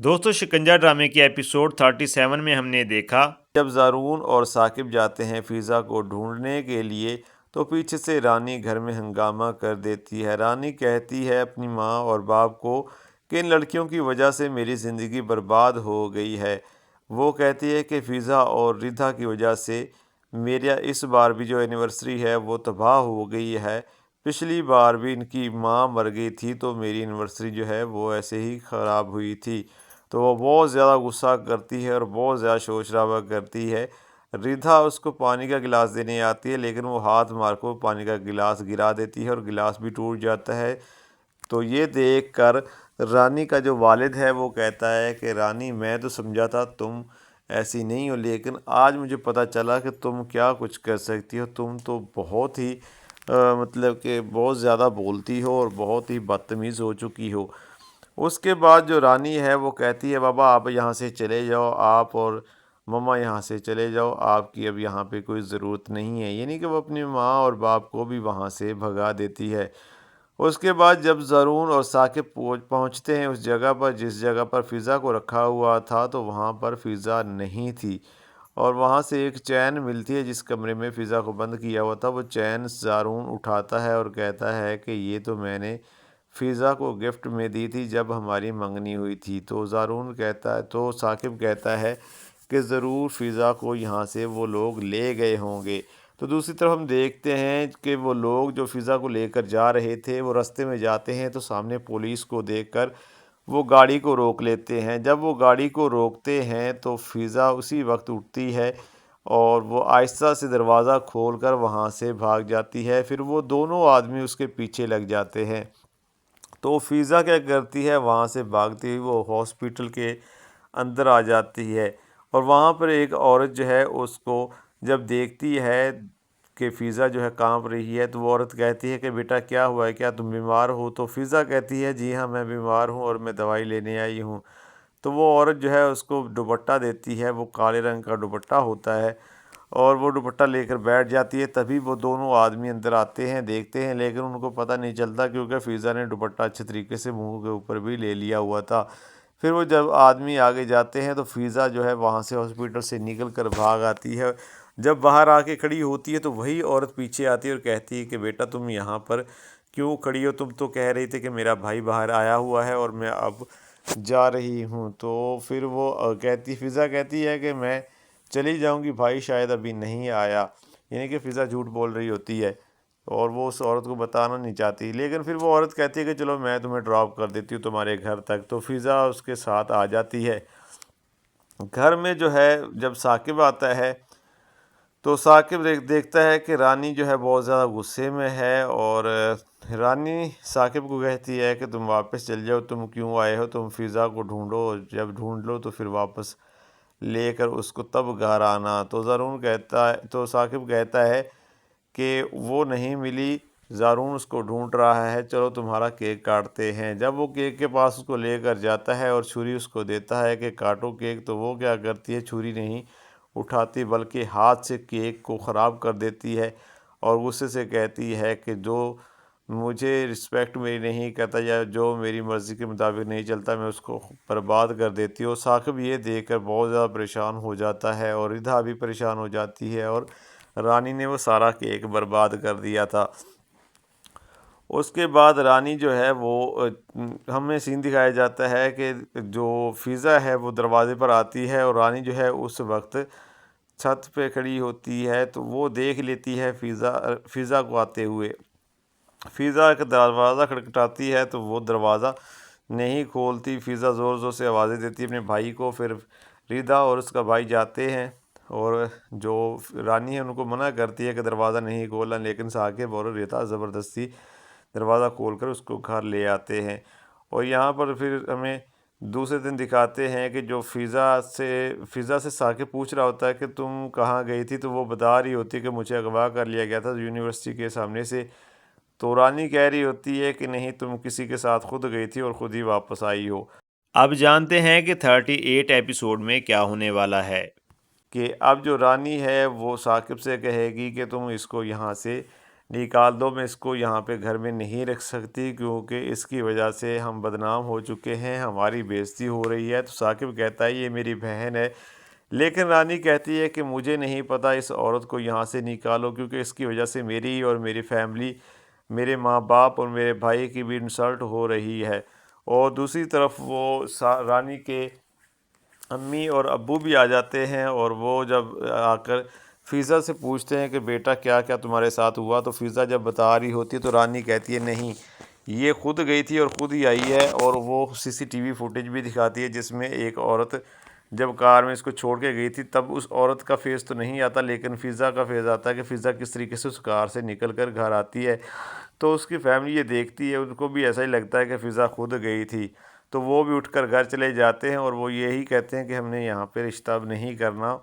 دوستو شکنجہ ڈرامے کی ایپیسوڈ 37 میں ہم نے دیکھا جب زارون اور ثاقب جاتے ہیں فضا کو ڈھونڈنے کے لیے تو پیچھے سے رانی گھر میں ہنگامہ کر دیتی ہے۔ رانی کہتی ہے اپنی ماں اور باپ کو کہ ان لڑکیوں کی وجہ سے میری زندگی برباد ہو گئی ہے۔ وہ کہتی ہے کہ فضا اور ردھا کی وجہ سے میرا اس بار بھی جو اینیورسری ہے وہ تباہ ہو گئی ہے۔ پچھلی بار بھی ان کی ماں مر گئی تھی تو میری اینیورسری جو ہے وہ ایسے ہی خراب ہوئی تھی۔ تو وہ بہت زیادہ غصہ کرتی ہے اور بہت زیادہ شور شرابہ کرتی ہے۔ ردھا اس کو پانی کا گلاس دینے آتی ہے لیکن وہ ہاتھ مار کو پانی کا گلاس گرا دیتی ہے اور گلاس بھی ٹوٹ جاتا ہے۔ تو یہ دیکھ کر رانی کا جو والد ہے وہ کہتا ہے کہ رانی میں تو سمجھا تھا تم ایسی نہیں ہو، لیکن آج مجھے پتہ چلا کہ تم کیا کچھ کر سکتی ہو۔ تم تو بہت ہی مطلب کہ بہت زیادہ بولتی ہو اور بہت ہی بدتمیز ہو چکی ہو۔ اس کے بعد جو رانی ہے وہ کہتی ہے بابا آپ یہاں سے چلے جاؤ، آپ اور مما یہاں سے چلے جاؤ، آپ کی اب یہاں پہ کوئی ضرورت نہیں ہے، یعنی کہ وہ اپنی ماں اور باپ کو بھی وہاں سے بھگا دیتی ہے۔ اس کے بعد جب زارون اور ثاقب پہنچتے ہیں اس جگہ پر جس جگہ پر فضا کو رکھا ہوا تھا تو وہاں پر فضا نہیں تھی، اور وہاں سے ایک چین ملتی ہے جس کمرے میں فضا کو بند کیا ہوا تھا۔ وہ چین زارون اٹھاتا ہے اور کہتا ہے کہ یہ تو میں نے فضا کو گفٹ میں دی تھی جب ہماری منگنی ہوئی تھی۔ تو ثاقب کہتا ہے کہ ضرور فضا کو یہاں سے وہ لوگ لے گئے ہوں گے۔ تو دوسری طرف ہم دیکھتے ہیں کہ وہ لوگ جو فضا کو لے کر جا رہے تھے وہ رستے میں جاتے ہیں تو سامنے پولیس کو دیکھ کر وہ گاڑی کو روک لیتے ہیں۔ جب وہ گاڑی کو روکتے ہیں تو فضا اسی وقت اٹھتی ہے اور وہ آہستہ سے دروازہ کھول کر وہاں سے بھاگ جاتی ہے۔ پھر وہ دونوں آدمی اس کے پیچھے لگ جاتے ہیں۔ تو فضا کیا کرتی ہے، وہاں سے بھاگتی ہوئی وہ ہاسپٹل کے اندر آ جاتی ہے، اور وہاں پر ایک عورت جو ہے اس کو جب دیکھتی ہے کہ فضا جو ہے کانپ رہی ہے تو وہ عورت کہتی ہے کہ بیٹا کیا ہوا ہے، کیا تم بیمار ہو؟ تو فضا کہتی ہے جی ہاں میں بیمار ہوں اور میں دوائی لینے آئی ہوں۔ تو وہ عورت جو ہے اس کو دوپٹہ دیتی ہے، وہ کالے رنگ کا دوپٹہ ہوتا ہے، اور وہ دوپٹہ لے کر بیٹھ جاتی ہے۔ تبھی وہ دونوں آدمی اندر آتے ہیں، دیکھتے ہیں، لیکن ان کو پتہ نہیں چلتا کیونکہ فضا نے دوپٹہ اچھے طریقے سے منہ کے اوپر بھی لے لیا ہوا تھا۔ پھر وہ جب آدمی آگے جاتے ہیں تو فضا جو ہے وہاں سے ہاسپٹل سے نکل کر بھاگ آتی ہے۔ جب باہر آ کے کھڑی ہوتی ہے تو وہی عورت پیچھے آتی ہے اور کہتی ہے کہ بیٹا تم یہاں پر کیوں کھڑی ہو؟ تم تو کہہ رہی تھی کہ میرا بھائی باہر آیا ہوا ہے اور میں اب جا رہی ہوں۔ تو پھر وہ فضا کہتی ہے کہ میں چلی جاؤں گی، بھائی شاید ابھی نہیں آیا، یعنی کہ فضا جھوٹ بول رہی ہوتی ہے اور وہ اس عورت کو بتانا نہیں چاہتی، لیکن پھر وہ عورت کہتی ہے کہ چلو میں تمہیں ڈراپ کر دیتی ہوں تمہارے گھر تک۔ تو فضا اس کے ساتھ آ جاتی ہے۔ گھر میں جو ہے جب ثاقب آتا ہے تو ثاقب دیکھتا ہے کہ رانی جو ہے بہت زیادہ غصے میں ہے، اور رانی ثاقب کو کہتی ہے کہ تم واپس چل جاؤ، تم کیوں آئے ہو، تم فضا کو ڈھونڈو، جب ڈھونڈ لو تو پھر واپس لے کر اس کو تب گھر آنا۔ تو ثاقب کہتا ہے کہ وہ نہیں ملی، زارون اس کو ڈھونڈ رہا ہے، چلو تمہارا کیک کاٹتے ہیں۔ جب وہ کیک کے پاس اس کو لے کر جاتا ہے اور چھری اس کو دیتا ہے کہ کاٹو کیک، تو وہ کیا کرتی ہے، چھری نہیں اٹھاتی بلکہ ہاتھ سے کیک کو خراب کر دیتی ہے، اور غصے سے کہتی ہے کہ جو مجھے رسپیکٹ میری نہیں کرتا یا جو میری مرضی کے مطابق نہیں چلتا میں اس کو برباد کر دیتی ہوں۔ ثاقب یہ دیکھ کر بہت زیادہ پریشان ہو جاتا ہے اور ردھا بھی پریشان ہو جاتی ہے، اور رانی نے وہ سارا کیک برباد کر دیا تھا۔ اس کے بعد رانی جو ہے وہ ہمیں سین دکھایا جاتا ہے کہ جو فضا ہے وہ دروازے پر آتی ہے، اور رانی جو ہے اس وقت چھت پہ کھڑی ہوتی ہے تو وہ دیکھ لیتی ہے فضا کو آتے ہوئے۔ فضا کا دروازہ کھٹکھٹاتی ہے تو وہ دروازہ نہیں کھولتی، فضا زور زور سے آوازیں دیتی ہے اپنے بھائی کو۔ پھر ردھا اور اس کا بھائی جاتے ہیں اور جو رانی ہے ان کو منع کرتی ہے کہ دروازہ نہیں کھولنا، لیکن ثاقب اور ردھا زبردستی دروازہ کھول کر اس کو گھر لے آتے ہیں۔ اور یہاں پر پھر ہمیں دوسرے دن دکھاتے ہیں کہ جو فضا سے ثاقب پوچھ رہا ہوتا ہے کہ تم کہاں گئی تھی، تو وہ بتا رہی ہوتی ہے کہ مجھے اغوا کر لیا گیا تھا یونیورسٹی کے سامنے سے۔ تو رانی کہہ رہی ہوتی ہے کہ نہیں، تم کسی کے ساتھ خود گئی تھی اور خود ہی واپس آئی ہو۔ اب جانتے ہیں کہ 38 ایپیسوڈ میں کیا ہونے والا ہے۔ کہ اب جو رانی ہے وہ ثاقب سے کہے گی کہ تم اس کو یہاں سے نکال دو، میں اس کو یہاں پہ گھر میں نہیں رکھ سکتی کیونکہ اس کی وجہ سے ہم بدنام ہو چکے ہیں، ہماری بےعزتی ہو رہی ہے۔ تو ثاقب کہتا ہے یہ میری بہن ہے، لیکن رانی کہتی ہے کہ مجھے نہیں پتہ، اس عورت کو یہاں سے نکالو کیونکہ اس کی وجہ سے میری اور میری فیملی، میرے ماں باپ اور میرے بھائی کی بھی انسلٹ ہو رہی ہے۔ اور دوسری طرف وہ رانی کے امی اور ابو بھی آ جاتے ہیں، اور وہ جب آ کر فضا سے پوچھتے ہیں کہ بیٹا کیا کیا تمہارے ساتھ ہوا، تو فضا جب بتا رہی ہوتی ہے تو رانی کہتی ہے نہیں، یہ خود گئی تھی اور خود ہی آئی ہے، اور وہ CCTV فوٹیج بھی دکھاتی ہے جس میں ایک عورت جب کار میں اس کو چھوڑ کے گئی تھی تب اس عورت کا فیس تو نہیں آتا، لیکن فضا کا فیس آتا ہے کہ فضا کس طریقے سے اس کار سے نکل کر گھر آتی ہے۔ تو اس کی فیملی یہ دیکھتی ہے، ان کو بھی ایسا ہی لگتا ہے کہ فضا خود گئی تھی، تو وہ بھی اٹھ کر گھر چلے جاتے ہیں، اور وہ یہی کہتے ہیں کہ ہم نے یہاں پہ رشتہ اب نہیں کرنا۔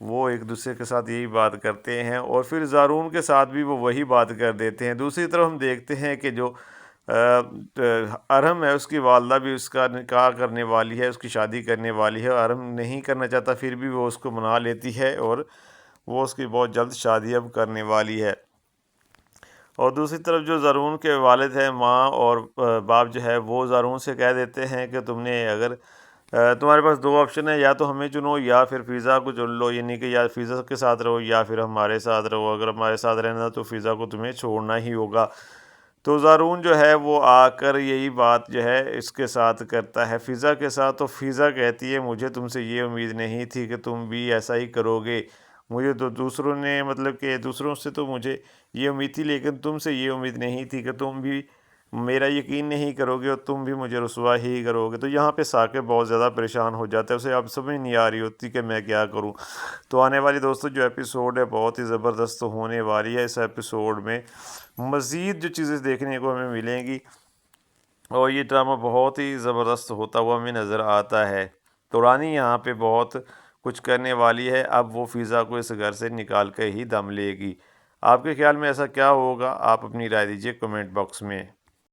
وہ ایک دوسرے کے ساتھ یہی بات کرتے ہیں، اور پھر زارون کے ساتھ بھی وہ وہی بات کر دیتے ہیں۔ دوسری طرف ہم دیکھتے ہیں کہ جو ارحم ہے، اس کی والدہ بھی اس کا نکاح کرنے والی ہے، اس کی شادی کرنے والی ہے، ارحم نہیں کرنا چاہتا پھر بھی وہ اس کو منا لیتی ہے، اور وہ اس کی بہت جلد شادی اب کرنے والی ہے۔ اور دوسری طرف جو زارون کے والد ہیں، ماں اور باپ جو ہے، وہ زارون سے کہہ دیتے ہیں کہ تم نے اگر تمہارے پاس دو آپشن ہے، یا تو ہمیں چنو یا پھر فضا کو چن لو، یعنی کہ یا فضا کے ساتھ رہو یا پھر ہمارے ساتھ رہو، اگر ہمارے ساتھ رہنا تو فضا کو تمہیں چھوڑنا ہی ہوگا۔ تو زارون جو ہے وہ آ کر یہی بات جو ہے اس کے ساتھ کرتا ہے، فضا کے ساتھ۔ تو فضا کہتی ہے مجھے تم سے یہ امید نہیں تھی کہ تم بھی ایسا ہی کرو گے، مجھے تو دوسروں نے مطلب کہ دوسروں سے تو مجھے یہ امید تھی، لیکن تم سے یہ امید نہیں تھی کہ تم بھی میرا یقین نہیں کرو گے اور تم بھی مجھے رسوا ہی کرو گے۔ تو یہاں پہ ثاقب بہت زیادہ پریشان ہو جاتا ہے، اسے اب سمجھ نہیں آ رہی ہوتی کہ میں کیا کروں۔ تو آنے والی دوستوں جو ایپیسوڈ ہے بہت ہی زبردست ہونے والی ہے، اس ایپیسوڈ میں مزید جو چیزیں دیکھنے کو ہمیں ملیں گی، اور یہ ڈرامہ بہت ہی زبردست ہوتا ہوا ہمیں نظر آتا ہے۔ تو رانی یہاں پہ بہت کچھ کرنے والی ہے، اب وہ فضا کو اس گھر سے نکال کے ہی دم لے گی۔ آپ کے خیال میں ایسا کیا ہوگا؟ آپ اپنی رائے دیجیے کمنٹ باکس میں۔